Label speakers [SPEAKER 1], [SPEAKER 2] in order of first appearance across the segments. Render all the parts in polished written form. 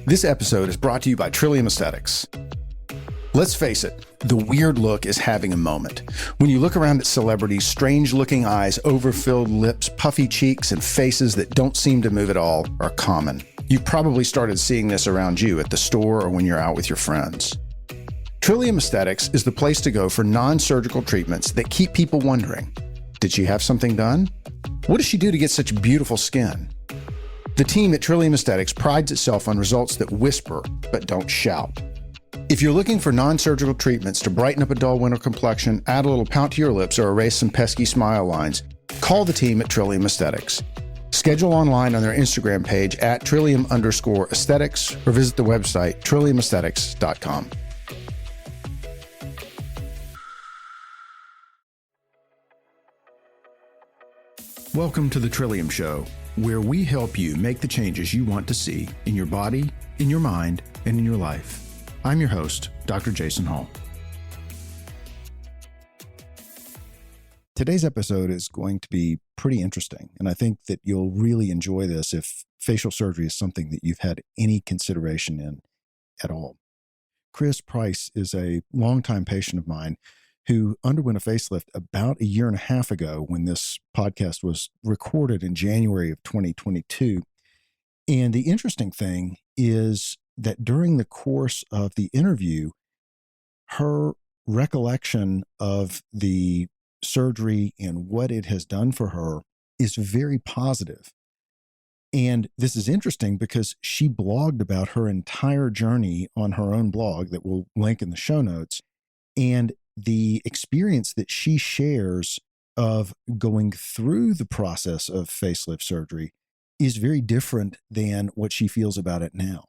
[SPEAKER 1] This episode is brought to you by Trillium Aesthetics. Let's face it, the weird look is having a moment. When you look around at celebrities, strange-looking eyes, overfilled lips, puffy cheeks, and faces that don't seem to move at all are common. You've probably started seeing this around you at the store or when you're out with your friends. Trillium Aesthetics is the place to go for non-surgical treatments that keep people wondering, did she have something done? What does she do to get such beautiful skin? The team at Trillium Aesthetics prides itself on results that whisper but don't shout. If you're looking for non-surgical treatments to brighten up a dull winter complexion, add a little pout to your lips, or erase some pesky smile lines, call the team at Trillium Aesthetics. Schedule online on their Instagram page at Trillium_aesthetics or visit the website trilliumaesthetics.com. Welcome to the Trillium Show, where we help you make the changes you want to see in your body, in your mind, and in your life. I'm your host, Dr. Jason Hall. Today's episode is going to be pretty interesting, and I think that you'll really enjoy this if facial surgery is something that you've had any consideration in at all. Kris Price is a longtime patient of mine who underwent a facelift about a year and a half ago when this podcast was recorded in January of 2022. And the interesting thing is that during the course of the interview, her recollection of the surgery and what it has done for her is very positive. And this is interesting because she blogged about her entire journey on her own blog that we'll link in the show notes. And the experience that she shares of going through the process of facelift surgery is very different than what she feels about it now.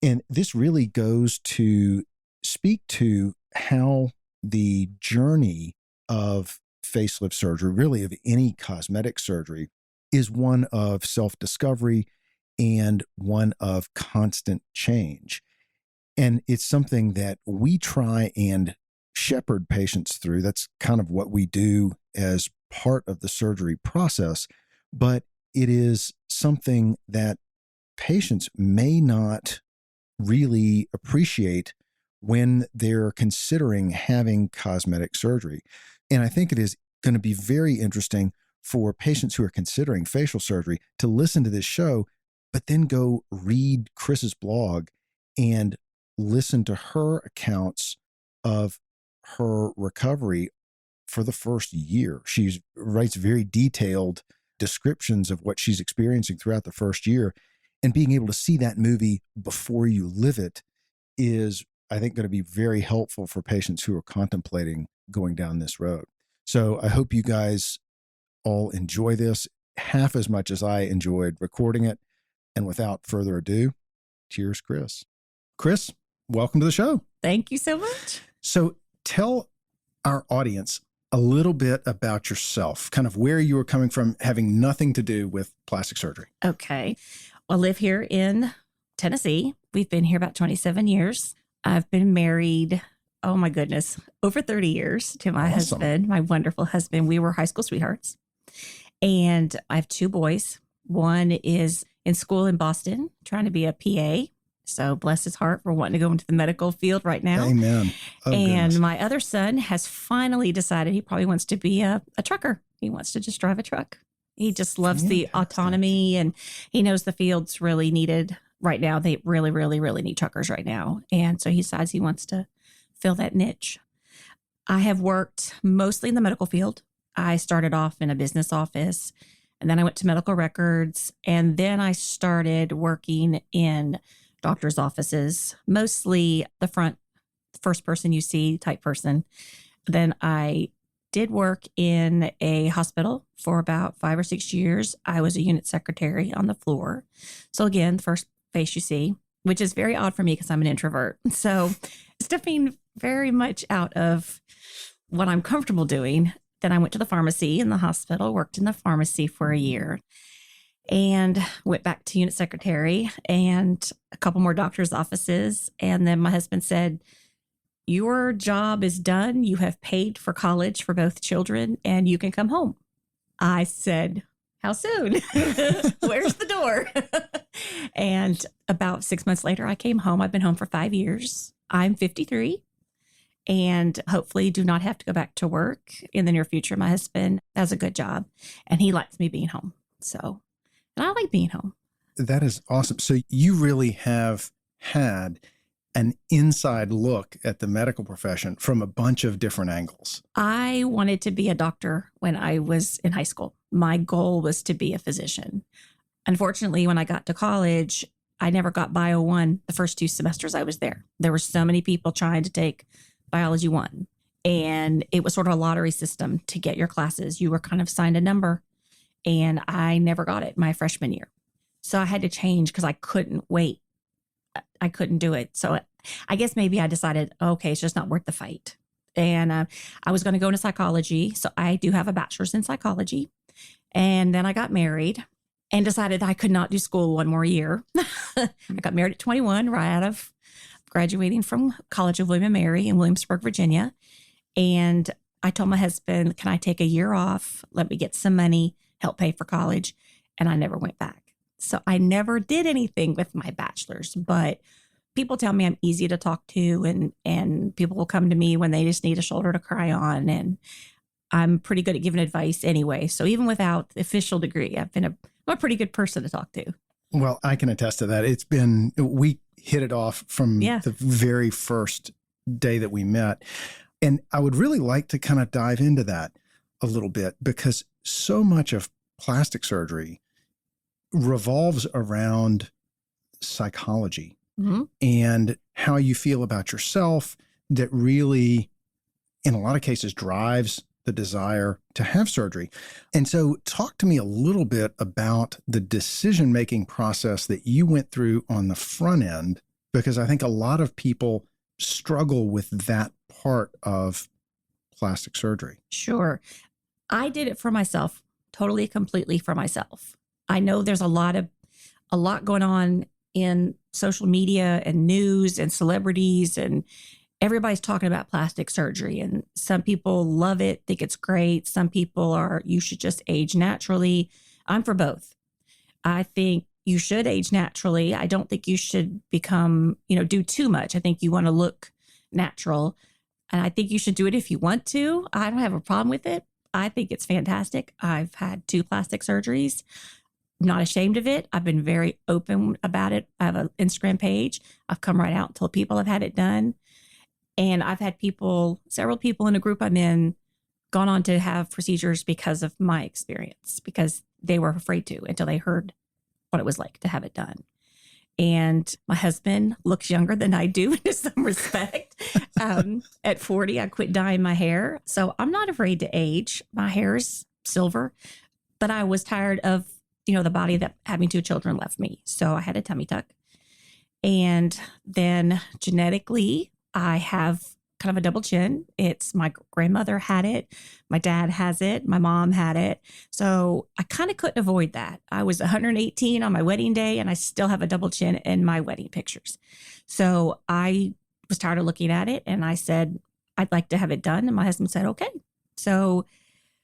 [SPEAKER 1] And this really goes to speak to how the journey of facelift surgery, really of any cosmetic surgery, is one of self-discovery and one of constant change. And it's something that we try and shepherd patients through. That's kind of what we do as part of the surgery process. But it is something that patients may not really appreciate when they're considering having cosmetic surgery. And I think it is going to be very interesting for patients who are considering facial surgery to listen to this show, but then go read Kris's blog and listen to her accounts of her recovery for the first year. She writes very detailed descriptions of what she's experiencing throughout the first year. And being able to see that movie before you live it is, I think, going to be very helpful for patients who are contemplating going down this road. So I hope you guys all enjoy this half as much as I enjoyed recording it. And without further ado, cheers, Kris. Kris, welcome to the show.
[SPEAKER 2] Thank you so much.
[SPEAKER 1] So tell our audience a little bit about yourself, kind of where you were coming from, having nothing to do with plastic surgery.
[SPEAKER 2] Okay. I live here in Tennessee. We've been here about 27 years. I've been married, oh my goodness, over 30 years to my husband, my wonderful husband. We were high school sweethearts. And I have two boys. One is in school in Boston, trying to be a PA. So bless his heart for wanting to go into the medical field right now.
[SPEAKER 1] Amen. Oh,
[SPEAKER 2] and
[SPEAKER 1] goodness.
[SPEAKER 2] My other son has finally decided he probably wants to be a trucker. He wants to just drive a truck. He just loves the autonomy, and he knows the field's really needed right now. They really, really, really need truckers right now. And so he decides he wants to fill that niche. I have worked mostly in the medical field. I started off in a business office, and then I went to medical records, and then I started working in doctor's offices, mostly the first person you see type person. Then I did work in a hospital for about 5 or 6 years. I was a unit secretary on the floor. So again, the first face you see, which is very odd for me because I'm an introvert. So stepping very much out of what I'm comfortable doing. Then I went to the pharmacy in the hospital, worked in the pharmacy for a year, and went back to unit secretary and a couple more doctor's offices. And then my husband said, your job is done. You have paid for college for both children and you can come home. I said, how soon? Where's the door? And about 6 months later, I came home. I've been home for 5 years. I'm 53 and hopefully do not have to go back to work in the near future. My husband has a good job and he likes me being home. So, and I like being home.
[SPEAKER 1] That is awesome. So you really have had an inside look at the medical profession from a bunch of different angles.
[SPEAKER 2] I wanted to be a doctor when I was in high school. My goal was to be a physician. Unfortunately, when I got to college, I never got Bio 1 the first 2 semesters I was there. There were so many people trying to take Biology 1, and it was sort of a lottery system to get your classes. You were kind of signed a number, and I never got it my freshman year. So I had to change because I couldn't wait. I couldn't do it. So I guess maybe I decided, okay, it's just not worth the fight. And I was going to go into psychology. So I do have a bachelor's in psychology. And then I got married and decided I could not do school one more year. I got married at 21, right out of graduating from College of William and Mary in Williamsburg, Virginia. And I told my husband, can I take a year off? Let me get some money, help pay for college. And I never went back. So I never did anything with my bachelor's, but people tell me I'm easy to talk to and people will come to me when they just need a shoulder to cry on. And I'm pretty good at giving advice anyway. So even without the official degree, I'm a pretty good person to talk to.
[SPEAKER 1] Well, I can attest to that. We hit it off from the very first day that we met. And I would really like to kind of dive into that a little bit because so much of plastic surgery revolves around psychology and how you feel about yourself that really, in a lot of cases, drives the desire to have surgery. And so talk to me a little bit about the decision-making process that you went through on the front end, because I think a lot of people struggle with that part of plastic surgery.
[SPEAKER 2] Sure. I did it for myself, totally, completely for myself. I know there's a lot going on in social media and news and celebrities, and everybody's talking about plastic surgery. And some people love it, think it's great. Some people are, you should just age naturally. I'm for both. I think you should age naturally. I don't think you should become, do too much. I think you want to look natural. And I think you should do it if you want to. I don't have a problem with it. I think it's fantastic. I've had 2 plastic surgeries. Not ashamed of it. I've been very open about it. I have an Instagram page. I've come right out and told people I've had it done. And I've had several people in a group I'm in, gone on to have procedures because of my experience, because they were afraid to until they heard what it was like to have it done. And my husband looks younger than I do in some respect. At 40, I quit dyeing my hair. So I'm not afraid to age. My hair's silver, but I was tired of the body that having 2 children left me. So I had a tummy tuck. And then genetically, I have kind of a double chin. It's my grandmother had it. My dad has it. My mom had it. So I kind of couldn't avoid that. I was 118 on my wedding day and I still have a double chin in my wedding pictures. So I was tired of looking at it and I said, I'd like to have it done. And my husband said, okay. So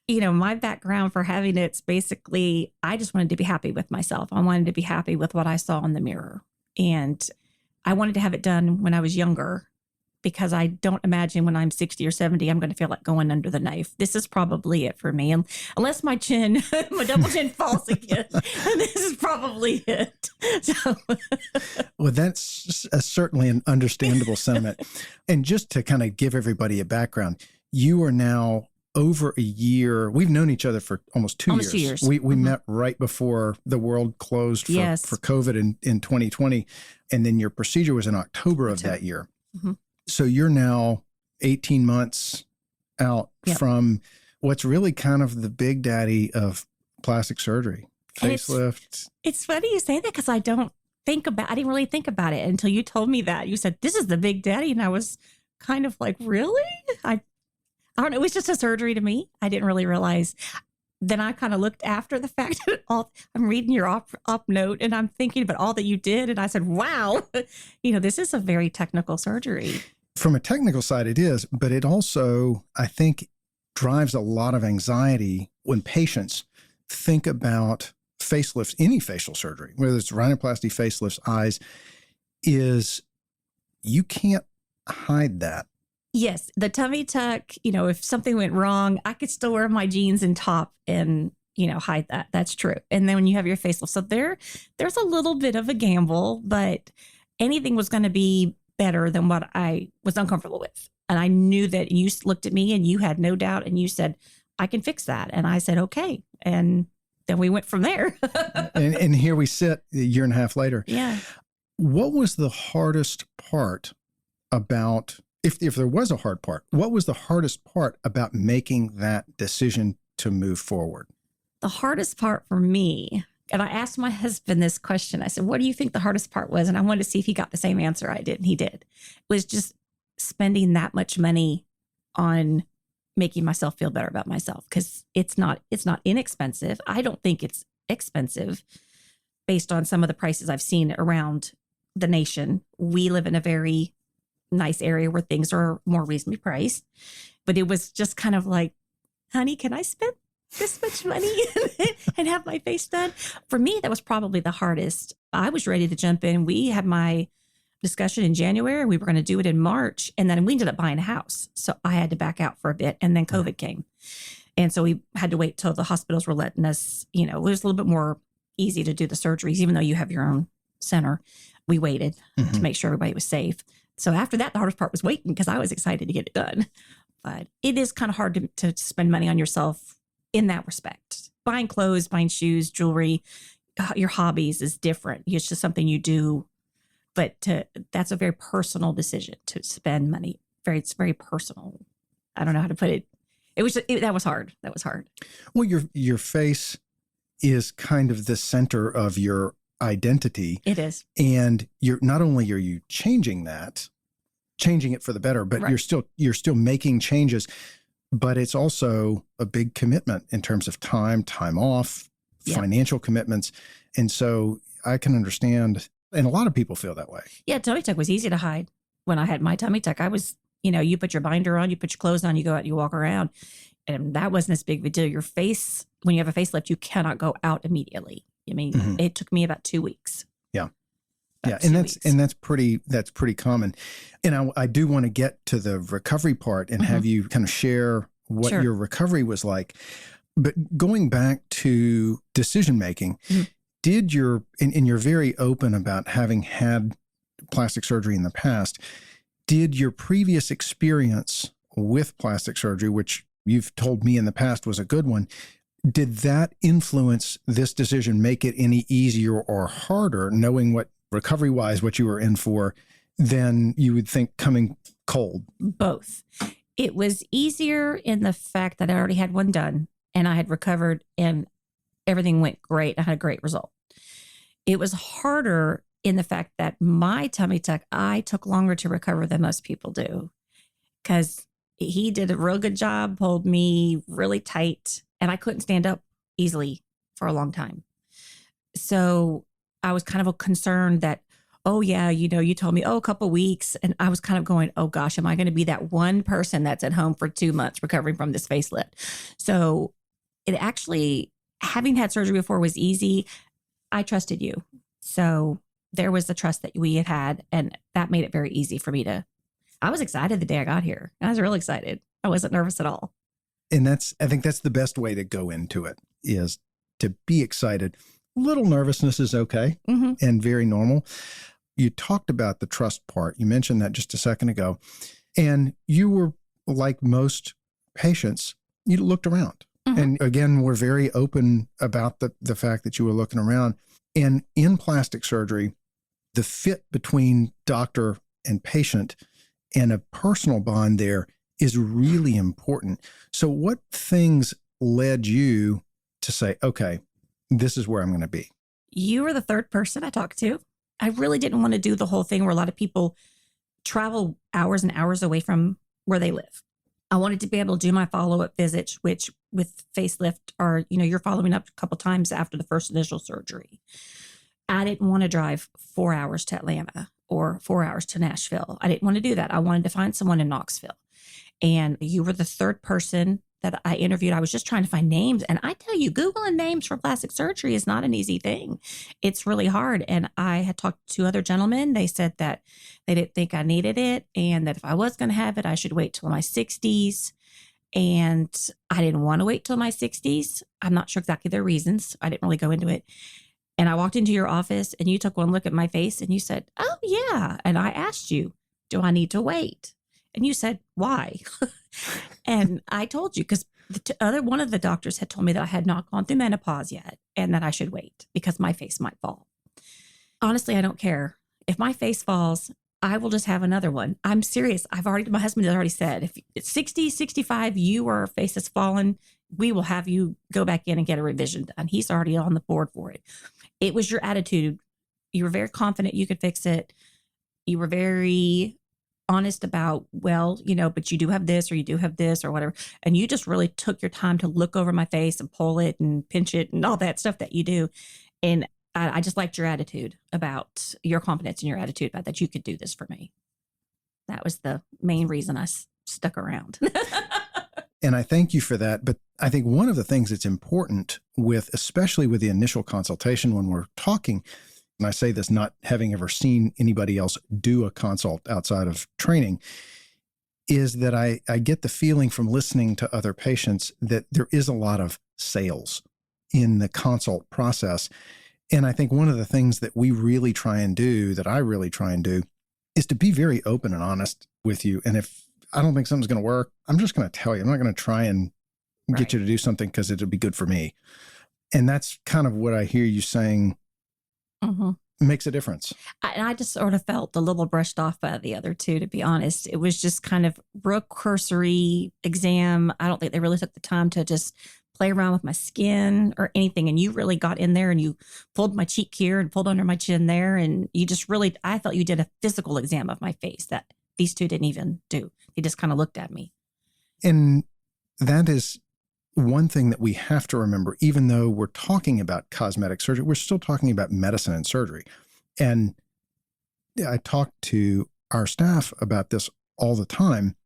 [SPEAKER 2] my background for having it's basically, I just wanted to be happy with myself. I wanted to be happy with what I saw in the mirror. And I wanted to have it done when I was younger because I don't imagine when I'm 60 or 70, I'm going to feel like going under the knife. This is probably it for me. Unless my chin, my double chin falls again. This is probably it. So.
[SPEAKER 1] Well, that's certainly an understandable sentiment. And just to kind of give everybody a background, you are now over a year. We've known each other for almost 2 years.
[SPEAKER 2] 2 years.
[SPEAKER 1] We met right before the world closed for COVID in 2020. And then your procedure was in October of that year. Mm-hmm. So you're now 18 months out from what's really kind of the big daddy of plastic surgery, facelift.
[SPEAKER 2] It's funny you say that because I didn't really think about it until you told me that. You said, this is the big daddy. And I was kind of like, really? I don't know. It was just a surgery to me. I didn't really realize. Then I kind of looked after the fact that I'm reading your op note and I'm thinking about all that you did. And I said, wow, this is a very technical surgery.
[SPEAKER 1] From a technical side, it is, but it also, I think, drives a lot of anxiety when patients think about facelifts, any facial surgery, whether it's rhinoplasty, facelifts, eyes, is you can't hide that.
[SPEAKER 2] Yes, the tummy tuck, if something went wrong, I could still wear my jeans and top and, hide that. That's true. And then when you have your facelift, so there's a little bit of a gamble, but anything was going to be better than what I was uncomfortable with. And I knew that you looked at me and you had no doubt and you said, I can fix that. And I said, okay. And then we went from there.
[SPEAKER 1] and here we sit a year and a half later.
[SPEAKER 2] Yeah.
[SPEAKER 1] What was the hardest part about, if there was a hard part, what was the hardest part about making that decision to move forward?
[SPEAKER 2] The hardest part for me, and I asked my husband this question. I said, what do you think the hardest part was? And I wanted to see if he got the same answer I did. And he did. It was just spending that much money on making myself feel better about myself, because it's not inexpensive. I don't think it's expensive based on some of the prices I've seen around the nation. We live in a very nice area where things are more reasonably priced, but it was just kind of like, honey, can I spend this much money and have my face done? For me, that was probably the hardest. I was ready to jump in. We had my discussion in January. We were going to do it in March, and then we ended up buying a house. So I had to back out for a bit, and then COVID came. And so we had to wait till the hospitals were letting us, it was a little bit more easy to do the surgeries, even though you have your own center. We waited to make sure everybody was safe. So after that, the hardest part was waiting, because I was excited to get it done. But it is kind of hard to spend money on yourself in that respect. Buying clothes, buying shoes, jewelry, your hobbies is different. It's just something you do. But that's a very personal decision to spend money. It's very personal. I don't know how to put it. That was hard. That was hard.
[SPEAKER 1] Well, your face is kind of the center of your identity.
[SPEAKER 2] It is.
[SPEAKER 1] And not only are you changing it for the better, but
[SPEAKER 2] right.
[SPEAKER 1] you're still making changes, but it's also a big commitment in terms of time off, financial commitments. And so I can understand, and a lot of people feel that way.
[SPEAKER 2] Yeah, tummy tuck was easy to hide. When I had my tummy tuck, I was, you put your binder on, you put your clothes on, you go out, you walk around, and that wasn't as big of a deal. Your face, when you have a facelift, you cannot go out immediately. I mean, it took me about 2 weeks.
[SPEAKER 1] Yeah. And that's pretty common. And I do want to get to the recovery part and have you kind of share what your recovery was like. But going back to decision making, and you're very open about having had plastic surgery in the past, did your previous experience with plastic surgery, which you've told me in the past was a good one, did that influence this decision, make it any easier or harder, knowing what recovery-wise what you were in for, than you would think coming cold?
[SPEAKER 2] Both. It was easier in the fact that I already had one done and I had recovered and everything went great. I had a great result. It was harder in the fact that my tummy tuck, I took longer to recover than most people do, because he did a real good job, pulled me really tight, and I couldn't stand up easily for a long time. So I was kind of concerned that, oh yeah, you told me, a couple of weeks. And I was kind of going, oh gosh, am I going to be that one person that's at home for 2 months recovering from this facelift? So it actually, having had surgery before was easy. I trusted you. So there was the trust that we had, and that made it very easy for me I was excited the day I got here. I was really excited. I wasn't nervous at all.
[SPEAKER 1] And I think that's the best way to go into it, is to be excited. Little nervousness is okay and very normal. You talked about the trust part. You mentioned that just a second ago. And you were, like most patients, you looked around. And again, we're very open about the fact that you were looking around. And in plastic surgery, the fit between doctor and patient and a personal bond there is really important. So what things led you to say, okay, this is where I'm going to be?
[SPEAKER 2] You were the third person I talked to. I really didn't want to do the whole thing where a lot of people travel hours and hours away from where they live. I wanted to be able to do my follow-up visits, which with facelift are, you're following up a couple times after the first initial surgery. I didn't want to drive 4 hours to Atlanta or 4 hours to Nashville. I didn't want to do that. I wanted to find someone in Knoxville. And you were the third person that I interviewed, I was just trying to find names. And I tell you, Googling names for plastic surgery is not an easy thing. It's really hard. And I had talked to other gentlemen. They said that they didn't think I needed it, and that if I was going to have it, I should wait till my 60s. And I didn't want to wait till my 60s. I'm not sure exactly their reasons. I didn't really go into it. And I walked into your office and you took one look at my face and you said, "Oh, yeah." And I asked you, "Do I need to wait?" And you said, "Why?" And I told you, because one of the doctors had told me that I had not gone through menopause yet and that I should wait because my face might fall. Honestly, I don't care. If my face falls, I will just have another one. I'm serious. My husband has already said, if it's 60, 65, your face has fallen, we will have you go back in and get a revision done. He's already on the board for it. It was your attitude. You were very confident you could fix it. You were very honest about, well, but you do have this, or you do have this, or whatever. And you just really took your time to look over my face and pull it and pinch it and all that stuff that you do. And I just liked your attitude about your confidence and your attitude about that you could do this for me. That was the main reason I stuck around.
[SPEAKER 1] And I thank you for that. But I think one of the things that's important especially with the initial consultation when we're talking, and I say this not having ever seen anybody else do a consult outside of training, is that I get the feeling from listening to other patients that there is a lot of sales in the consult process. And I think one of the things that we really try and do, that I really try and do, is to be very open and honest with you. And if I don't think something's going to work, I'm just going to tell you. I'm not going to try and get you to do something because it'll be good for me. And that's kind of what I hear you saying makes a difference.
[SPEAKER 2] I just sort of felt a little brushed off by the other two, to be honest. It was just kind of real cursory exam. I don't think they really took the time to just play around with my skin or anything. And you really got in there and you pulled my cheek here and pulled under my chin there. And you just really, I felt you did a physical exam of my face that these two didn't even do. They just kind of looked at me.
[SPEAKER 1] And that is one thing that we have to remember, even though we're talking about cosmetic surgery, we're still talking about medicine and surgery. And I talk to our staff about this all the time,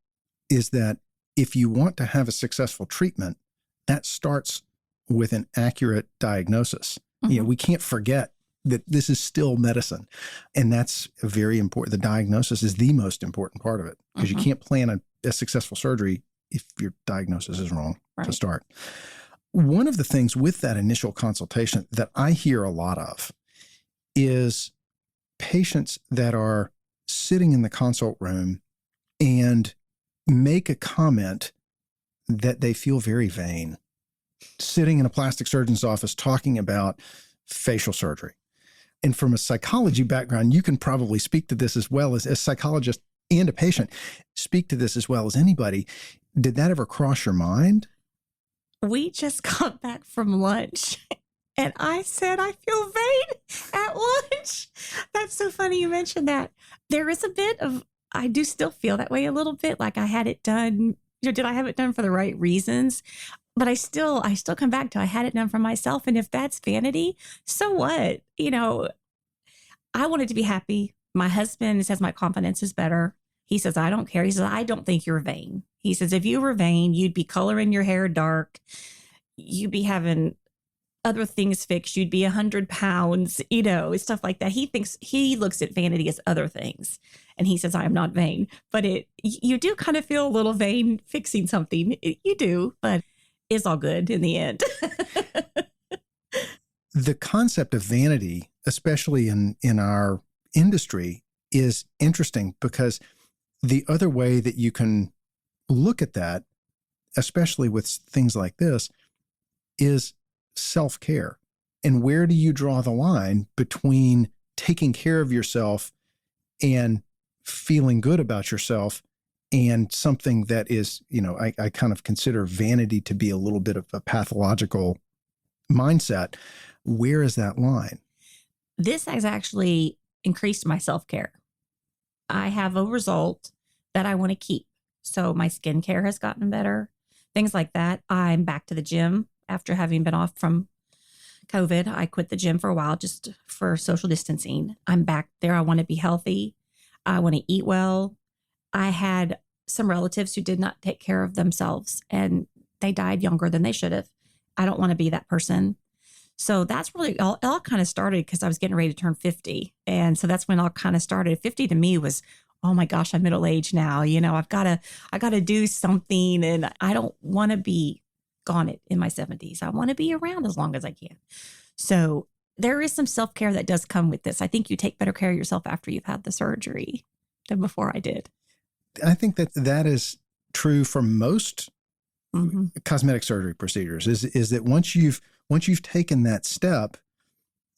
[SPEAKER 1] is that if you want to have a successful treatment, that starts with an accurate diagnosis. We can't forget that this is still medicine. And that's very important. The diagnosis is the most important part of it, because you can't plan a successful surgery if your diagnosis is wrong to start. One of the things with that initial consultation that I hear a lot of is patients that are sitting in the consult room and make a comment that they feel very vain, sitting in a plastic surgeon's office talking about facial surgery. And from a psychology background, you can probably speak to this as well as a psychologist and a patient, speak to this as well as anybody. Did that ever cross your mind?
[SPEAKER 2] We just got back from lunch and I said, I feel vain at lunch. That's so funny you mentioned that. There is a bit of, I do still feel that way a little bit, like I had it done. Did I have it done for the right reasons? But I still come back to, I had it done for myself. And if that's vanity, so what? I wanted to be happy. My husband says my confidence is better. He says, I don't care. He says, I don't think you're vain. He says, if you were vain, you'd be coloring your hair dark. You'd be having other things fixed. You'd be 100 pounds, stuff like that. He looks at vanity as other things. And he says, I am not vain. But you do kind of feel a little vain fixing something. You do, but it's all good in the end.
[SPEAKER 1] The concept of vanity, especially in our industry, is interesting, because the other way that you can look at that, especially with things like this, is self-care. And where do you draw the line between taking care of yourself and feeling good about yourself and something that is, I kind of consider vanity to be a little bit of a pathological mindset. Where is that line?
[SPEAKER 2] This has actually increased my self-care. I have a result that I want to keep. So my skincare has gotten better, things like that. I'm back to the gym after having been off from COVID. I quit the gym for a while just for social distancing. I'm back there. I want to be healthy. I want to eat well. I had some relatives who did not take care of themselves, and they died younger than they should have. I don't want to be that person. So that's really all, it all kind of started because I was getting ready to turn 50. And so that's when it all kind of started. 50 to me was, oh my gosh, I'm middle aged now. I got to do something, and I don't want to be gone in my 70s. I want to be around as long as I can. So there is some self-care that does come with this. I think you take better care of yourself after you've had the surgery than before I did.
[SPEAKER 1] I think that is true for most cosmetic surgery procedures, is that once you've taken that step,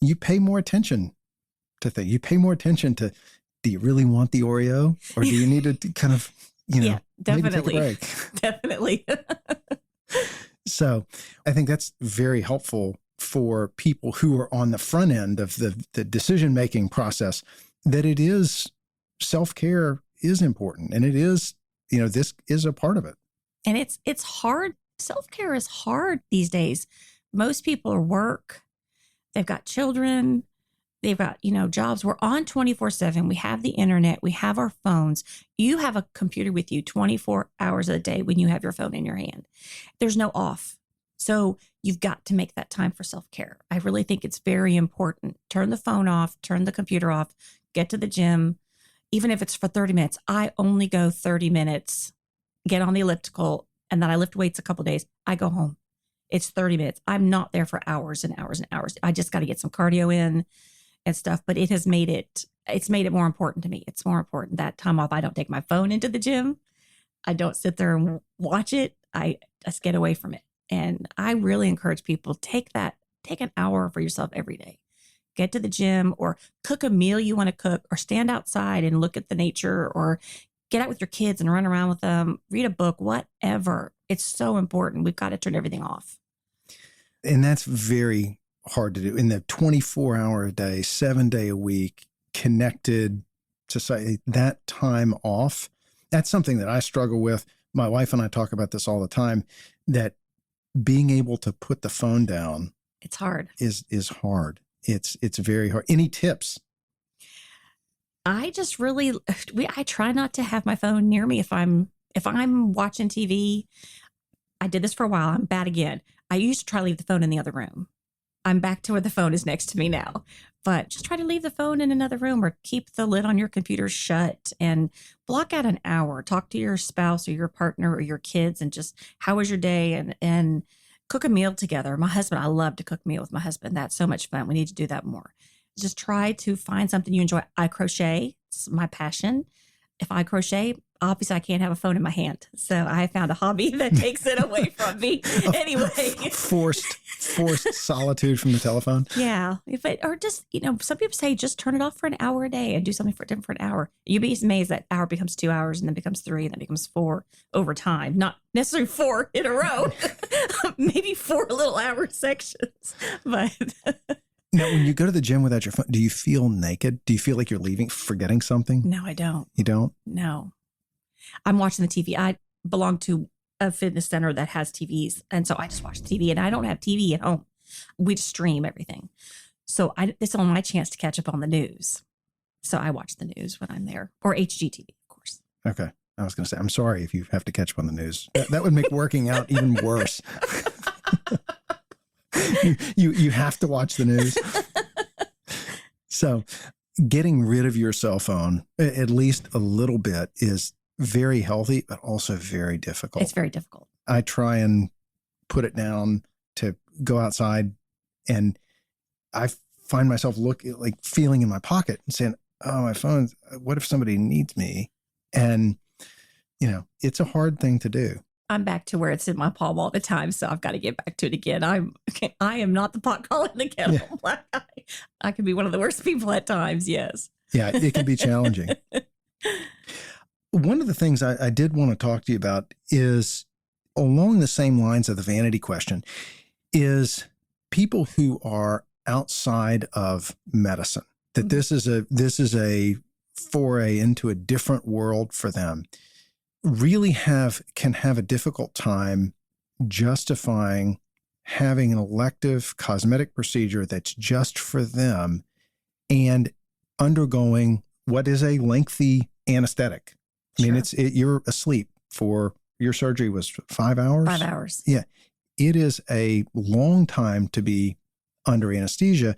[SPEAKER 1] you pay more attention to things. You pay more attention to, do you really want the Oreo, or do you need to kind of,
[SPEAKER 2] yeah, definitely.
[SPEAKER 1] maybe take a break?
[SPEAKER 2] Definitely.
[SPEAKER 1] So I think that's very helpful for people who are on the front end of the decision-making process, that it is, self-care is important. And it is, this is a part of it.
[SPEAKER 2] And it's hard. Self-care is hard these days. Most people work, they've got children, they've got, jobs. We're on 24/7. We have the internet, we have our phones. You have a computer with you 24 hours a day when you have your phone in your hand. There's no off. So you've got to make that time for self-care. I really think it's very important. Turn the phone off, turn the computer off, get to the gym, even if it's for 30 minutes. I only go 30 minutes, get on the elliptical, and then I lift weights a couple of days. I go home. It's 30 minutes. I'm not there for hours and hours and hours. I just got to get some cardio in and stuff, but it's made it more important to me. It's more important that time off. I don't take my phone into the gym. I don't sit there and watch it. I just get away from it. And I really encourage people, take an hour for yourself every day. Get to the gym, or cook a meal you want to cook, or stand outside and look at the nature, or get out with your kids and run around with them, read a book, whatever. It's so important. We've got to turn everything off.
[SPEAKER 1] And that's very hard to do in the 24-hour a day, 7-day a week, connected society. That time off, that's something that I struggle with. My wife and I talk about this all the time, that being able to put the phone down,
[SPEAKER 2] it's hard.
[SPEAKER 1] Is hard. It's very hard. Any tips?
[SPEAKER 2] I try not to have my phone near me if I'm watching TV. I did this for a while. I'm bad again. I used to try to leave the phone in the other room. I'm back to where the phone is next to me now. But just try to leave the phone in another room, or keep the lid on your computer shut, and block out an hour. Talk to your spouse or your partner or your kids, and just, how was your day? And cook a meal together. My husband, I love to cook a meal with my husband. That's so much fun. We need to do that more. Just try to find something you enjoy. I crochet. It's my passion. If I crochet, obviously I can't have a phone in my hand. So I found a hobby that takes it away from me. Anyway.
[SPEAKER 1] Forced solitude from the telephone.
[SPEAKER 2] Yeah. Or just, some people say just turn it off for an hour a day and do something different for an hour. You'd be amazed that hour becomes 2 hours, and then becomes 3, and then becomes 4 over time. Not necessarily 4 in a row, maybe 4 little hour sections. But
[SPEAKER 1] now, when you go to the gym without your phone, do you feel naked? Do you feel like you're leaving, forgetting something?
[SPEAKER 2] No, I don't.
[SPEAKER 1] You don't?
[SPEAKER 2] No. I'm watching the TV. I belong to a fitness center that has TVs. And so I just watch TV, and I don't have TV at home. We just stream everything. So it's on my chance to catch up on the news. So I watch the news when I'm there, or HGTV, of course.
[SPEAKER 1] Okay. I was going to say, I'm sorry if you have to catch up on the news. That would make working out even worse. You have to watch the news. So getting rid of your cell phone, at least a little bit, is very healthy, but also very difficult.
[SPEAKER 2] It's very difficult.
[SPEAKER 1] I try and put it down to go outside, and I find myself feeling in my pocket and saying, oh, my phone, what if somebody needs me? And, it's a hard thing to do.
[SPEAKER 2] I'm back to where it's in my palm all the time, so I've got to get back to it again. I am not the pot calling the kettle black. I can be one of the worst people at times, yes.
[SPEAKER 1] Yeah, it can be challenging. One of the things I did want to talk to you about is along the same lines of the vanity question, is people who are outside of medicine, that this is a foray into a different world for them, really can have a difficult time justifying having an elective cosmetic procedure that's just for them and undergoing what is a lengthy anesthetic. I mean, you're asleep for your surgery was 5 hours?
[SPEAKER 2] 5 hours.
[SPEAKER 1] Yeah. It is a long time to be under anesthesia.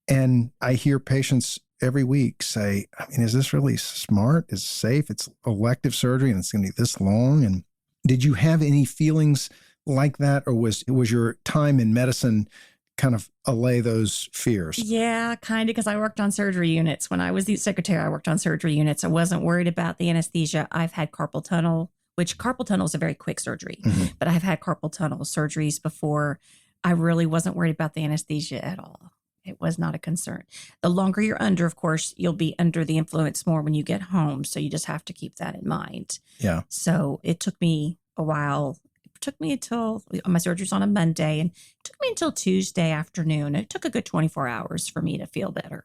[SPEAKER 1] And I hear patients every week say, I mean, is this really smart? Is it safe? It's elective surgery and it's going to be this long. And did you have any feelings like that? Or was your time in medicine kind of allay those fears?
[SPEAKER 2] Yeah, kind of, because I worked on surgery units. When I was the secretary, I worked on surgery units. I wasn't worried about the anesthesia. I've had carpal tunnel, which carpal tunnel is a very quick surgery, but I've had carpal tunnel surgeries before. I really wasn't worried about the anesthesia at all. It was not a concern. The longer you're under, of course, you'll be under the influence more when you get home. So you just have to keep that in mind.
[SPEAKER 1] Yeah.
[SPEAKER 2] So it took me a while. It took me until my surgery's on a Monday, and it took me until Tuesday afternoon. It took a good 24 hours for me to feel better.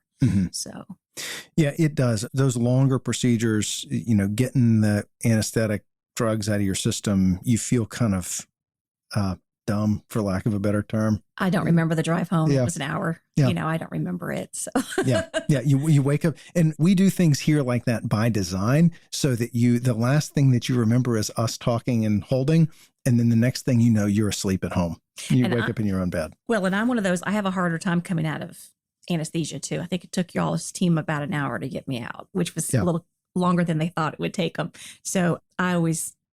[SPEAKER 2] So.
[SPEAKER 1] Yeah, it does. Those longer procedures, getting the anesthetic drugs out of your system, you feel kind of dumb, for lack of a better term.
[SPEAKER 2] I don't remember the drive home.
[SPEAKER 1] Yeah.
[SPEAKER 2] It was an hour.
[SPEAKER 1] Yeah.
[SPEAKER 2] I don't remember it. So.
[SPEAKER 1] Yeah. You wake up, and we do things here like that by design, so that the last thing that you remember is us talking and holding, and then the next thing you know, you're asleep at home. You wake up in your own bed.
[SPEAKER 2] Well, and I'm one of those. I have a harder time coming out of anesthesia too. I think it took y'all's team about an hour to get me out, which was a little longer than they thought it would take them. So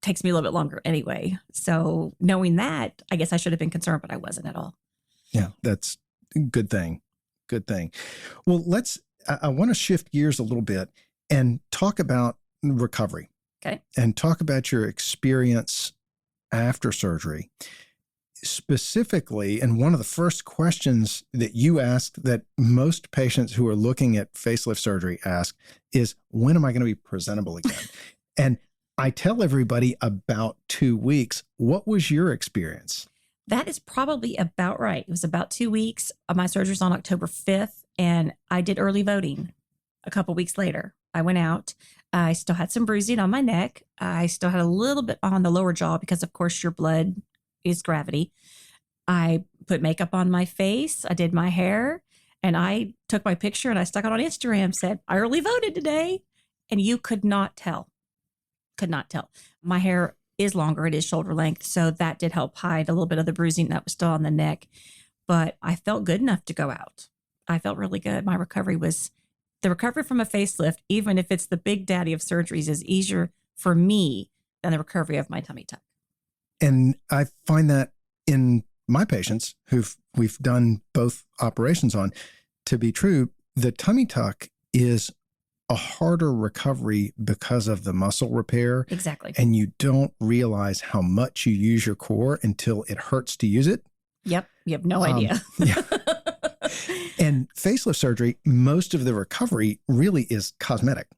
[SPEAKER 2] takes me a little bit longer anyway. So knowing that, I guess I should have been concerned, but I wasn't at all.
[SPEAKER 1] Yeah, that's a good thing. Good thing. Well, I want to shift gears a little bit and talk about recovery.
[SPEAKER 2] Okay.
[SPEAKER 1] And talk about your experience after surgery. Specifically, and one of the first questions that you asked that most patients who are looking at facelift surgery ask is, when am I going to be presentable again? And I tell everybody about 2 weeks. What was your experience?
[SPEAKER 2] That is probably about right. It was about 2 weeks. My surgery was on October 5th, and I did early voting a couple weeks later. I went out. I still had some bruising on my neck. I still had a little bit on the lower jaw because, of course, your blood is gravity. I put makeup on my face. I did my hair, and I took my picture and I stuck it on Instagram, said, I early voted today. And you could not tell. My hair is longer. It is shoulder length. So that did help hide a little bit of the bruising that was still on the neck. But I felt good enough to go out. I felt really good. My recovery from a facelift, even if it's the big daddy of surgeries, is easier for me than the recovery of my tummy tuck.
[SPEAKER 1] And I find that in my patients we've done both operations on to be true. The tummy tuck is a harder recovery because of the muscle repair.
[SPEAKER 2] Exactly.
[SPEAKER 1] And you don't realize how much you use your core until it hurts to use it.
[SPEAKER 2] Yep. You have no idea.
[SPEAKER 1] Yeah. And facelift surgery, most of the recovery really is cosmetic.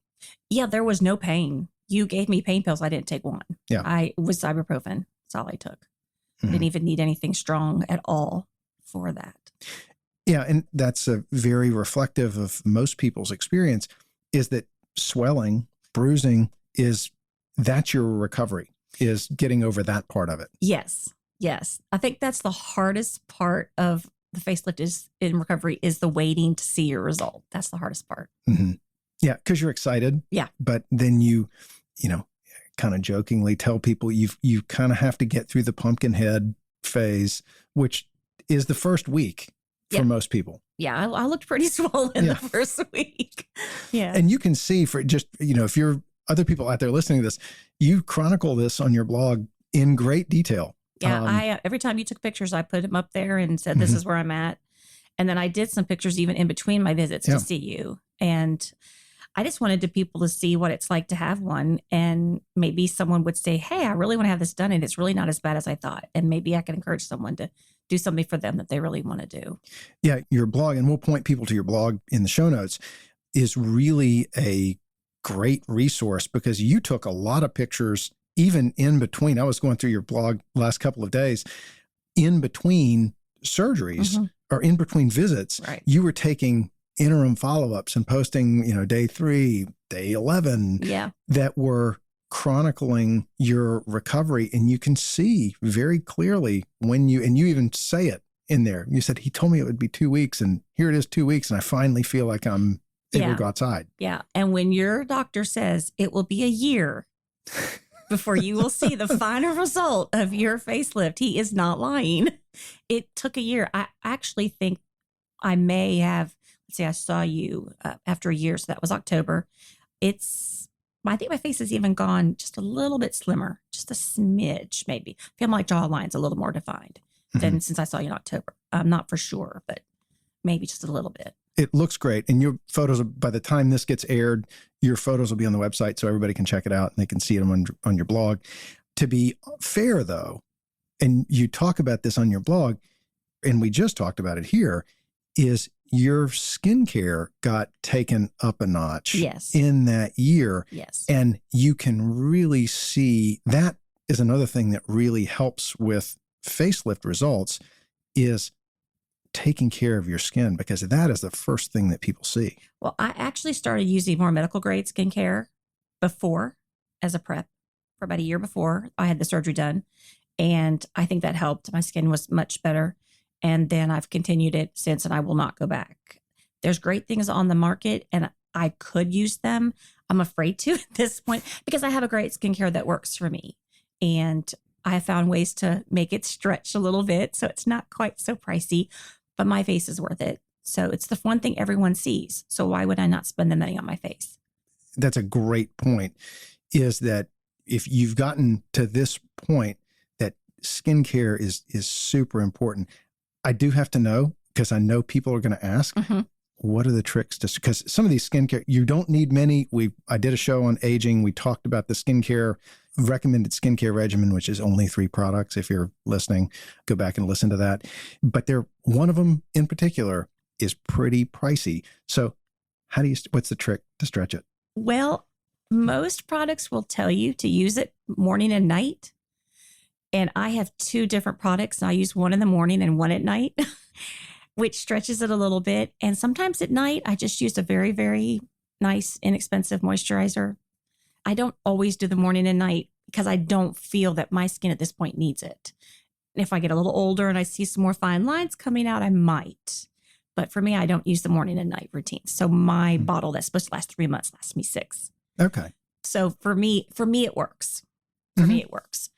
[SPEAKER 2] Yeah, there was no pain. You gave me pain pills. I didn't take one.
[SPEAKER 1] Yeah.
[SPEAKER 2] It was ibuprofen. That's all I took. Didn't even need anything strong at all for that.
[SPEAKER 1] Yeah. And that's very reflective of most people's experience, is that swelling, bruising, that's your recovery, is getting over that part of it.
[SPEAKER 2] Yes. I think that's the hardest part of the facelift in recovery is the waiting to see your result. That's the hardest part.
[SPEAKER 1] Mm-hmm. Yeah, because you're excited.
[SPEAKER 2] Yeah.
[SPEAKER 1] But then you kind of jokingly tell people you kind of have to get through the pumpkin head phase, which is the first week for most people.
[SPEAKER 2] Yeah, I looked pretty swollen the first week. Yeah.
[SPEAKER 1] And you can see for just, if you're other people out there listening to this, you chronicle this on your blog in great detail.
[SPEAKER 2] Yeah, I every time you took pictures, I put them up there and said, this is where I'm at. And then I did some pictures even in between my visits to see you. And I just wanted people to see what it's like to have one. And maybe someone would say, hey, I really want to have this done. And it's really not as bad as I thought. And maybe I can encourage someone to do something for them that they really want to do. Yeah,
[SPEAKER 1] your blog, and we'll point people to your blog in the show notes, is really a great resource because you took a lot of pictures even in between. I was going through your blog last couple of days, in between surgeries or in between visits, you were taking interim follow-ups and posting, day 3, day 11, that were chronicling your recovery. And you can see very clearly and you even say it in there. You said, he told me it would be 2 weeks, and here it is 2 weeks. And I finally feel like I'm able to go outside.
[SPEAKER 2] Yeah. And when your doctor says it will be a year, before you will see the final result of your facelift. He is not lying. It took a year. I actually think I may have, let's see, I saw you after a year. So that was October. I think my face has even gone just a little bit slimmer, just a smidge, maybe. I feel my jawline's a little more defined than since I saw you in October. I'm not for sure, but maybe just a little bit.
[SPEAKER 1] It looks great. And your photos, by the time this gets aired, your photos will be on the website so everybody can check it out and they can see them on your blog. To be fair, though, and you talk about this on your blog, and we just talked about it here, is your skincare got taken up a notch in that year.
[SPEAKER 2] Yes.
[SPEAKER 1] And you can really see that is another thing that really helps with facelift results is taking care of your skin, because that is the first thing that people see.
[SPEAKER 2] Well, I actually started using more medical grade skincare before as a prep for about a year before I had the surgery done. And I think that helped. My skin was much better. And then I've continued it since, and I will not go back. There's great things on the market and I could use them. I'm afraid to at this point because I have a great skincare that works for me. And I have found ways to make it stretch a little bit so it's not quite so pricey, but my face is worth it. So it's the one thing everyone sees. So why would I not spend the money on my face?
[SPEAKER 1] That's a great point, is that if you've gotten to this point, that skincare is super important. I do have to know, because I know people are going to ask, what are the tricks to, because some of these skincare, you don't need many. I did a show on aging. We talked about the recommended skincare regimen, which is only 3 products. If you're listening, go back and listen to that. But one of them in particular is pretty pricey. So what's the trick to stretch it?
[SPEAKER 2] Well, most products will tell you to use it morning and night. And I have 2 different products. I use one in the morning and one at night, which stretches it a little bit. And sometimes at night, I just use a very, very nice, inexpensive moisturizer. I don't always do the morning and night because I don't feel that my skin at this point needs it. If I get a little older and I see some more fine lines coming out, I might. But for me, I don't use the morning and night routine. So my bottle that's supposed to last 3 months lasts me 6.
[SPEAKER 1] Okay.
[SPEAKER 2] So for me, it works. For me, it works.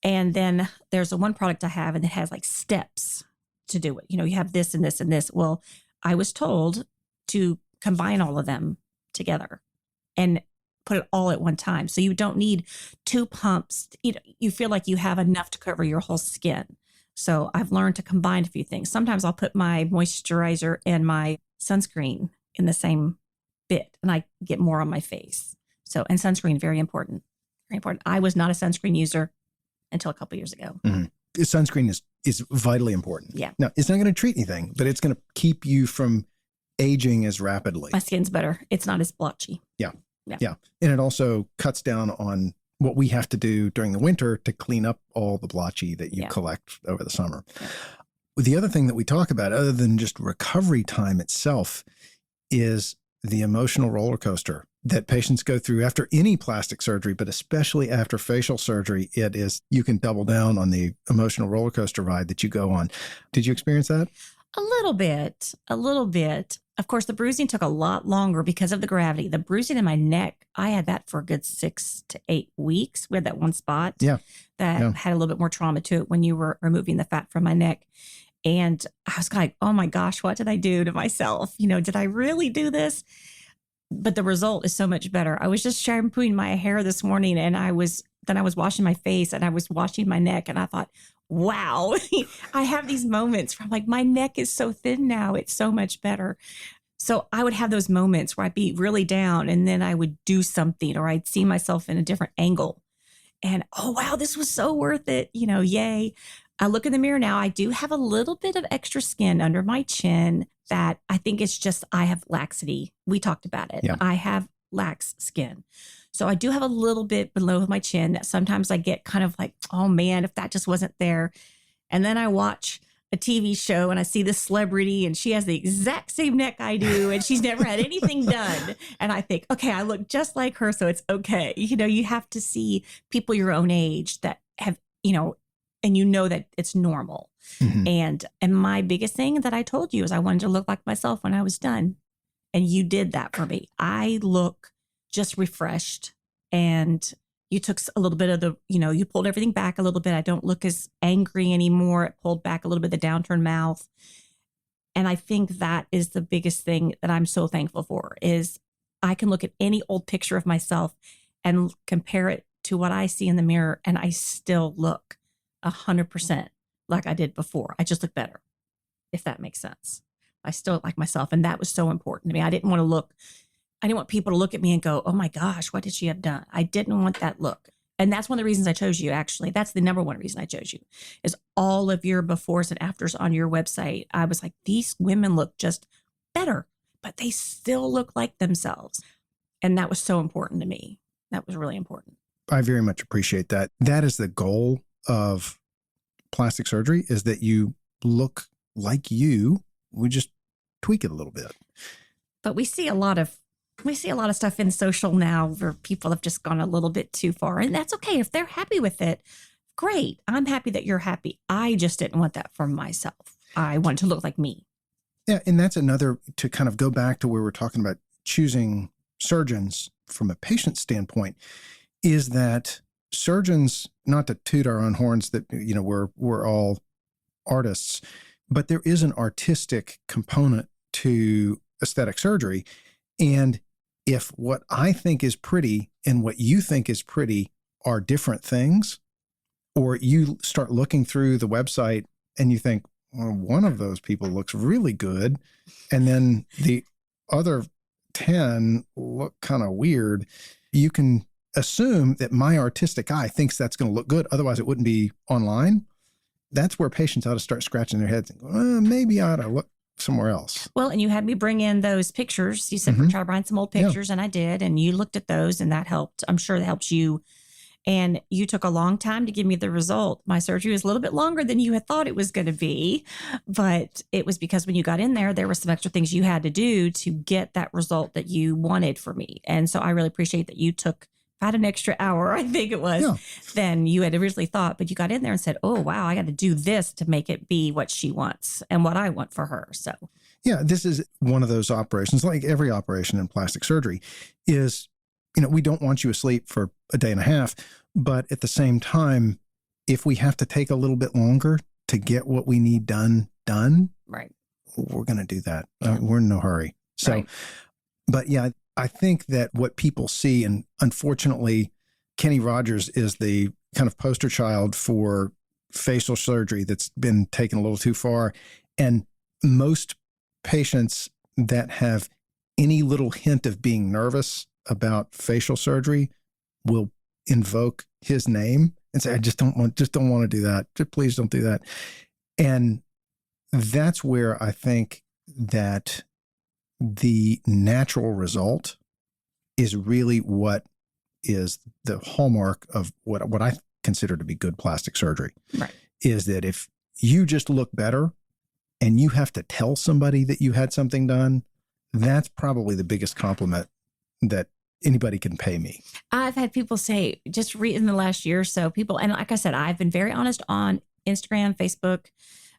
[SPEAKER 2] And then there's one product I have and it has like steps to do it. You have this and this and this. Well, I was told to combine all of them together and put it all at one time. So you don't need 2 pumps. You feel like you have enough to cover your whole skin. So I've learned to combine a few things. Sometimes I'll put my moisturizer and my sunscreen in the same bit and I get more on my face. So, and sunscreen, very important. Very important. I was not a sunscreen user until a couple of years ago.
[SPEAKER 1] Sunscreen is vitally important.
[SPEAKER 2] Yeah.
[SPEAKER 1] Now, it's not going to treat anything, but it's going to keep you from aging as rapidly.
[SPEAKER 2] My skin's better. It's not as blotchy.
[SPEAKER 1] Yeah. And it also cuts down on what we have to do during the winter to clean up all the blotchy that you collect over the summer. Yeah. The other thing that we talk about, other than just recovery time itself, is the emotional roller coaster that patients go through after any plastic surgery, but especially after facial surgery. You can double down on the emotional roller coaster ride that you go on. Did you experience that?
[SPEAKER 2] A little bit. Of course, the bruising took a lot longer because of the gravity. The bruising in my neck, I had that for a good 6 to 8 weeks. We had that one spot that had a little bit more trauma to it when you were removing the fat from my neck. And I was like, oh my gosh, what did I do to myself? Did I really do this? But the result is so much better. I was just shampooing my hair this morning and I was washing my face and I was washing my neck and I thought, wow, I have these moments where I'm like, my neck is so thin now. It's so much better. So I would have those moments where I'd be really down and then I would do something or I'd see myself in a different angle and, oh, wow, this was so worth it. Yay. I look in the mirror now. I do have a little bit of extra skin under my chin that I think it's just I have laxity. We talked about it. Yeah. I have lax skin. So I do have a little bit below my chin that sometimes I get kind of like, oh man, if that just wasn't there. And then I watch a TV show and I see this celebrity and she has the exact same neck I do and she's never had anything done. And I think, okay, I look just like her, so it's okay. You have to see people your own age that have, and that it's normal. And my biggest thing that I told you is I wanted to look like myself when I was done. And you did that for me. I look just refreshed and You took a little bit of you pulled everything back a little bit. I don't look as angry anymore. It pulled back a little bit, the downturned mouth. And I think that is the biggest thing that I'm so thankful for is I can look at any old picture of myself and compare it to what I see in the mirror. And I still look 100% like I did before. I just look better, if that makes sense. I still like myself. And that was so important to me. I didn't want people to look at me and go, oh my gosh, what did she have done? I didn't want that look. And that's one of the reasons I chose you, actually. That's the number one reason I chose you, is all of your befores and afters on your website. I was like, these women look just better, but they still look like themselves. And that was so important to me. That was really important.
[SPEAKER 1] I very much appreciate that. That is the goal of plastic surgery, is that you look like you. We just tweak it a little bit.
[SPEAKER 2] But we see a lot of stuff in social now where people have just gone a little bit too far. And that's okay. If they're happy with it, great. I'm happy that you're happy. I just didn't want that for myself. I wanted to look like me.
[SPEAKER 1] Yeah. And that's another, to kind of go back to where we're talking about choosing surgeons from a patient standpoint, is that surgeons, not to toot our own horns that, we're all artists, but there is an artistic component to aesthetic surgery. And if what I think is pretty and what you think is pretty are different things, or you start looking through the website and you think, well, one of those people looks really good, and then the other 10 look kind of weird, you can assume that my artistic eye thinks that's going to look good. Otherwise, it wouldn't be online. That's where patients ought to start scratching their heads and go, maybe I ought to look somewhere else.
[SPEAKER 2] Well, and you had me bring in those pictures. You said, try to bring some old pictures, and I did. And you looked at those, and that helped. I'm sure that helps you. And you took a long time to give me the result. My surgery was a little bit longer than you had thought it was going to be, but it was because when you got in there were some extra things you had to do to get that result that you wanted for me. And so I really appreciate that you took about an extra hour, I think it was, than you had originally thought. But you got in there and said, oh, wow, I got to do this to make it be what she wants and what I want for her. So,
[SPEAKER 1] yeah, this is one of those operations, like every operation in plastic surgery, is, we don't want you asleep for a day and a half. But at the same time, if we have to take a little bit longer to get what we need done,
[SPEAKER 2] right,
[SPEAKER 1] we're going to do that. We're in no hurry. So,
[SPEAKER 2] right.
[SPEAKER 1] But yeah, I think that what people see, and unfortunately, Kenny Rogers is the kind of poster child for facial surgery that's been taken a little too far. And most patients that have any little hint of being nervous about facial surgery will invoke his name and say, I just don't want to do that. Just please don't do that. And that's where I think that the natural result is really what is the hallmark of what I consider to be good plastic surgery.
[SPEAKER 2] Right.
[SPEAKER 1] Is that if you just look better and you have to tell somebody that you had something done, that's probably the biggest compliment that anybody can pay me.
[SPEAKER 2] I've had people say, just in the last year or so, and like I said, I've been very honest on Instagram, Facebook.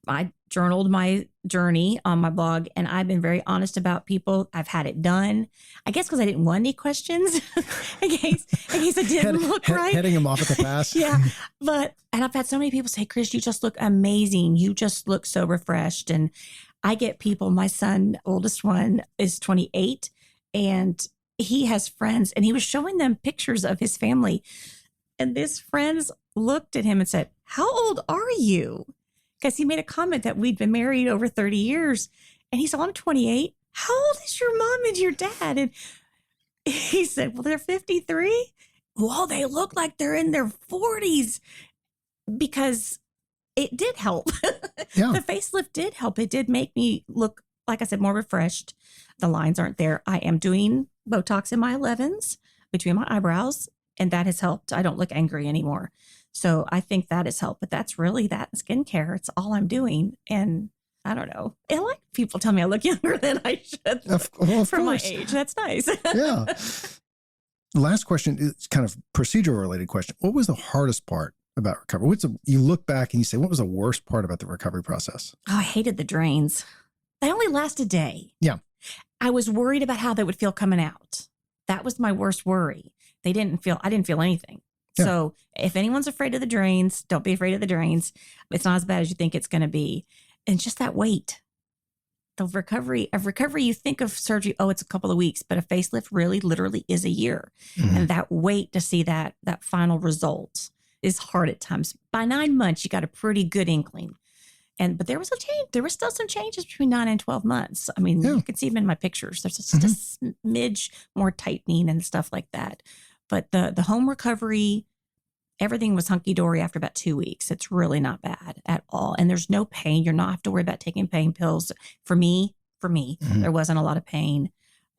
[SPEAKER 2] I journaled my journey on my blog, and I've been very honest about people. I've had it done, I guess, because I didn't want any questions in case it didn't look right.
[SPEAKER 1] Heading them off at the pass.
[SPEAKER 2] Yeah. And I've had so many people say, Kris, you just look amazing. You just look so refreshed. And I get people, my son, oldest one, is 28, and he has friends, and he was showing them pictures of his family. And his friends looked at him and said, how old are you? Because he made a comment that we'd been married over 30 years. And he said, I'm 28. How old is your mom and your dad? And he said, well, they're 53. Well, they look like they're in their 40s, because it did help.
[SPEAKER 1] Yeah.
[SPEAKER 2] The facelift did help. It did make me look, like I said, more refreshed. The lines aren't there. I am doing Botox in my 11s between my eyebrows, and that has helped. I don't look angry anymore. So I think that has helped, but that's really that skincare. It's all I'm doing. And I don't know. I like people tell me I look younger than I should for my age. That's nice.
[SPEAKER 1] Yeah. Last question is kind of procedural related question. What was the hardest part about recovery? You look back and you say, what was the worst part about the recovery process?
[SPEAKER 2] Oh, I hated the drains. They only last a day.
[SPEAKER 1] Yeah.
[SPEAKER 2] I was worried about how they would feel coming out. That was my worst worry. I didn't feel anything.
[SPEAKER 1] Yeah.
[SPEAKER 2] So if anyone's afraid of the drains, don't be afraid of the drains. It's not as bad as you think it's going to be. And just that wait. The recovery, you think of surgery, oh, it's a couple of weeks, but a facelift really literally is a year. And that wait to see that final result is hard at times. By 9 months, you got a pretty good inkling. But there was a change. There were still some changes between 9 and 12 months. I mean, you can see them in my pictures. There's just a smidge more tightening and stuff like that. But the home recovery, everything was hunky-dory after about 2 weeks. It's really not bad at all. And there's no pain. You're not have to worry about taking pain pills. For me, there wasn't a lot of pain.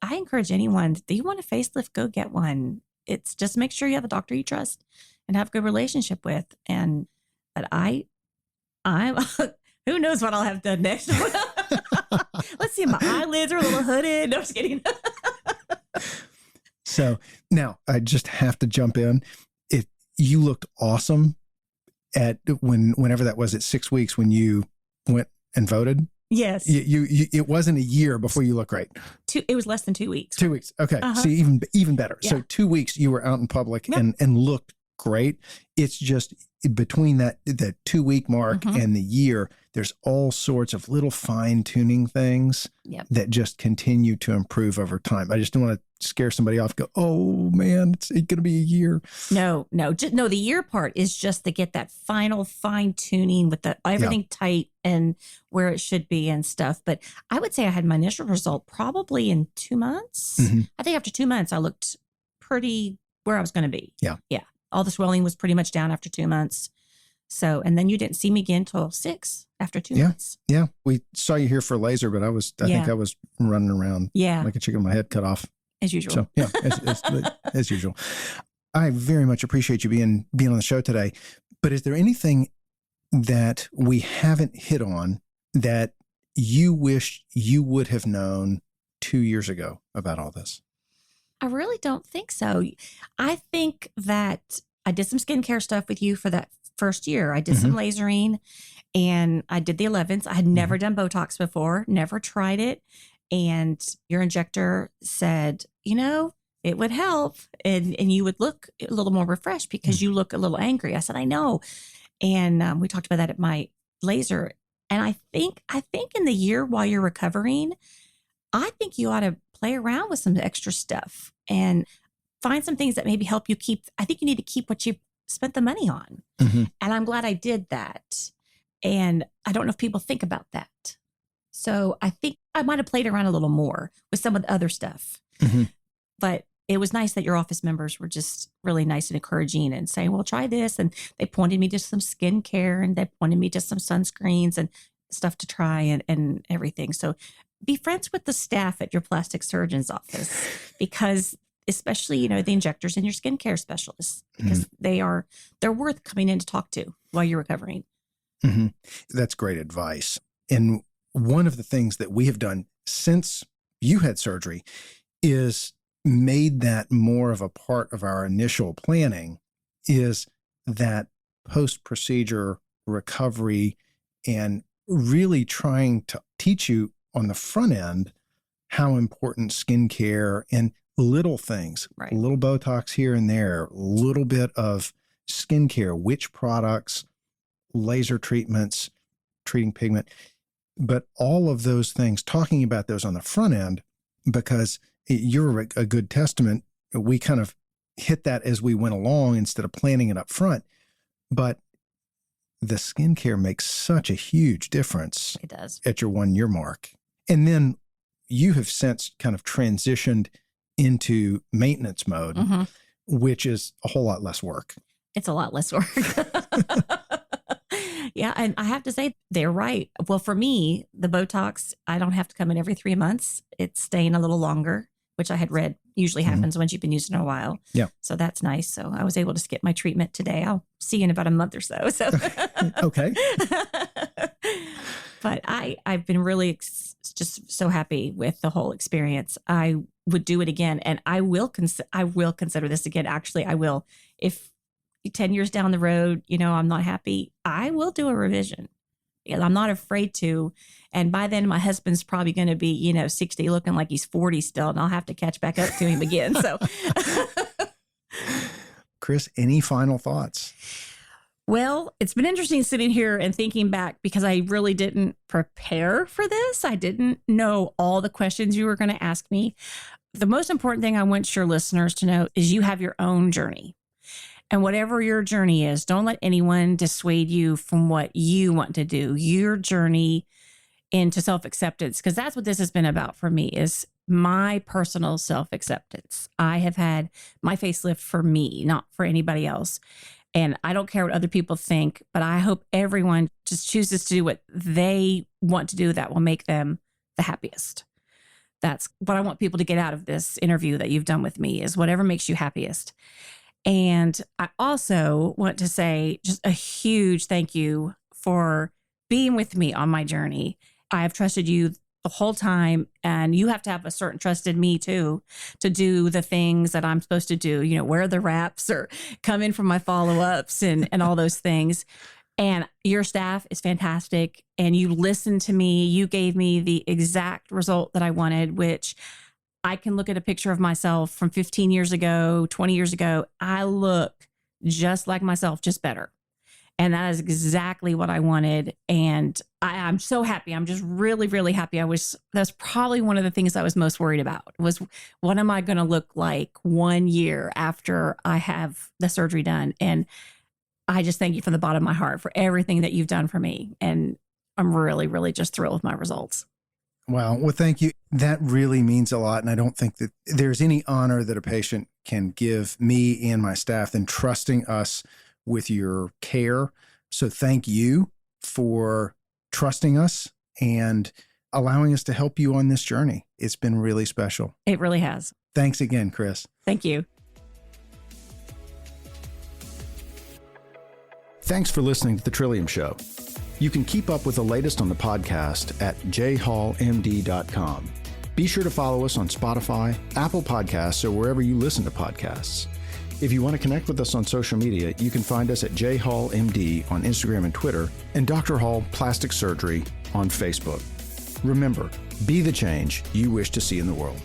[SPEAKER 2] I encourage anyone, do you want a facelift? Go get one. It's just make sure you have a doctor you trust and have a good relationship with. But I'm who knows what I'll have done next. Let's see, my eyelids are a little hooded. No, I'm just kidding.
[SPEAKER 1] So now I just have to jump in. You looked awesome at whenever that was at 6 weeks when you went and voted.
[SPEAKER 2] Yes.
[SPEAKER 1] You it wasn't a year before you looked great.
[SPEAKER 2] It was less than 2 weeks.
[SPEAKER 1] 2 weeks. Okay. See, even better. Yeah. So 2 weeks you were out in public and looked great. It's just between that 2 week mark and the year, there's all sorts of little fine tuning things that just continue to improve over time. I just don't want to scare somebody off. Go, oh man, it's going to be a year.
[SPEAKER 2] No. The year part is just to get that final fine tuning with everything tight and where it should be and stuff. But I would say I had my initial result probably in 2 months. I think after 2 months, I looked pretty where I was going to be. Yeah. All the swelling was pretty much down after 2 months. So, and then you didn't see me again till 6 after 2 months. Yeah.
[SPEAKER 1] We saw you here for laser, but I think I was running around like a chicken with my head cut off.
[SPEAKER 2] As usual.
[SPEAKER 1] So, as usual. I very much appreciate you being on the show today. But is there anything that we haven't hit on that you wish you would have known 2 years ago about all this?
[SPEAKER 2] I really don't think so. I think that I did some skincare stuff with you for that first year. I did some lasering and I did the 11s. I had never done Botox before, never tried it. And your injector said, it would help and you would look a little more refreshed because you look a little angry. I said, I know. And we talked about that at my laser. And I think in the year while you're recovering, I think you ought to play around with some extra stuff and find some things that maybe help you I think you need to keep what you spent the money on. And I'm glad I did that. And I don't know if people think about that. So I think I might have played around a little more with some of the other stuff. But it was nice that your office members were just really nice and encouraging and saying, well, try this. And they pointed me to some skincare and they pointed me to some sunscreens and stuff to try and everything. So be friends with the staff at your plastic surgeon's office because especially, the injectors and your skincare specialists, because they're worth coming in to talk to while you're recovering.
[SPEAKER 1] That's great advice. And one of the things that we have done since you had surgery is made that more of a part of our initial planning is that post-procedure recovery and really trying to teach you on the front end how important skincare and little things, a little Botox here and there, a little bit of skincare, which products, laser treatments, treating pigment, but all of those things, talking about those on the front end, because you're a good testament. We kind of hit that as we went along instead of planning it up front. But the skincare makes such a huge difference.
[SPEAKER 2] It does.
[SPEAKER 1] At your 1 year mark. And then you have since kind of transitioned into maintenance mode, which is a whole lot less work.
[SPEAKER 2] It's a lot less work. Yeah. And I have to say, they're right. Well, for me, the Botox, I don't have to come in every 3 months. It's staying a little longer, which I had read usually happens once you've been using it a while. Yeah. So that's nice. So I was able to skip my treatment today. I'll see you in about a month or so. So
[SPEAKER 1] okay.
[SPEAKER 2] But I've been really just so happy with the whole experience. I would do it again, and I will consider this again. Actually, I will. If 10 years down the road, I'm not happy, I will do a revision. I'm not afraid to. And by then, my husband's probably going to be, 60, looking like he's 40 still, and I'll have to catch back up to him again. So,
[SPEAKER 1] Kris, any final thoughts?
[SPEAKER 2] Well, it's been interesting sitting here and thinking back because I really didn't prepare for this. I didn't know all the questions you were going to ask me. The most important thing I want your listeners to know is you have your own journey. And whatever your journey is, don't let anyone dissuade you from what you want to do. Your journey into self-acceptance, because that's what this has been about for me, is my personal self-acceptance. I have had my facelift for me, not for anybody else. And I don't care what other people think, but I hope everyone just chooses to do what they want to do that will make them the happiest. That's what I want people to get out of this interview that you've done with me, is whatever makes you happiest. And I also want to say just a huge thank you for being with me on my journey. I have trusted you the whole time, and you have to have a certain trust in me too, to do the things that I'm supposed to do, wear the wraps or come in for my follow-ups and all those things. And your staff is fantastic. And you listened to me. You gave me the exact result that I wanted, which I can look at a picture of myself from 15 years ago, 20 years ago. I look just like myself, just better. And that is exactly what I wanted. And I'm so happy. I'm just really, really happy. That's probably one of the things I was most worried about, was what am I going to look like 1 year after I have the surgery done? And I just thank you from the bottom of my heart for everything that you've done for me. And I'm really, really just thrilled with my results.
[SPEAKER 1] Wow. Well, thank you. That really means a lot. And I don't think that there's any honor that a patient can give me and my staff than trusting us with your care. So thank you for trusting us and allowing us to help you on this journey. It's been really special.
[SPEAKER 2] It really has.
[SPEAKER 1] Thanks again, Kris.
[SPEAKER 2] Thank you.
[SPEAKER 1] Thanks for listening to The Trillium Show. You can keep up with the latest on the podcast at jhallmd.com. Be sure to follow us on Spotify, Apple Podcasts, or wherever you listen to podcasts. If you want to connect with us on social media, you can find us at jhallmd on Instagram and Twitter, and Dr. Hall Plastic Surgery on Facebook. Remember, be the change you wish to see in the world.